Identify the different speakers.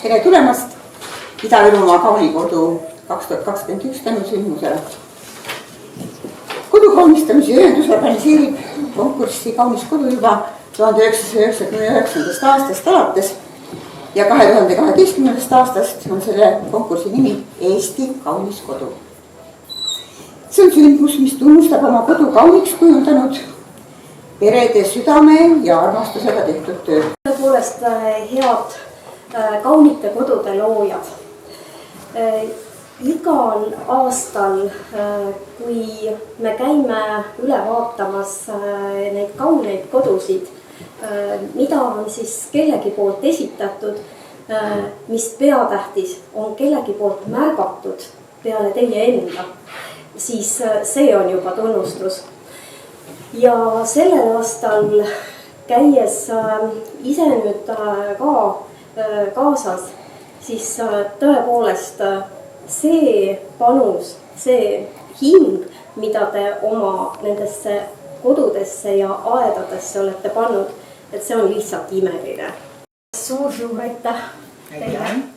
Speaker 1: tere tulemast Ida-Virumaa Kaunikodu 2021 tänusündmusele. Kodukaunistamise ühendus organiseerib konkurssi Kaunis kodu juba 1999. aastast alates ja 2012. aastast on selle konkursi nimi Eesti Kaunis kodu. See on sündmus, mis tunnustab oma kodu kauniks kujundanud perede südame ja armastusega tehtud töö.
Speaker 2: Tõepoolest head kaunite kodude loojad. Igal aastal, kui me käime üle vaatamas neid kauneid kodusid, mida on siis kellegi poolt esitatud, mis peatähtis on kellegi poolt märgatud peale teie enda, siis see on juba tunnustus. Ja sellel aastal käies ise nüüd ka kaasas, siis tõepoolest see panus, see hing, mida te oma nendesse kodudesse ja aedadesse olete pannud, et see on lihtsalt imeline. Suur aitäh teile!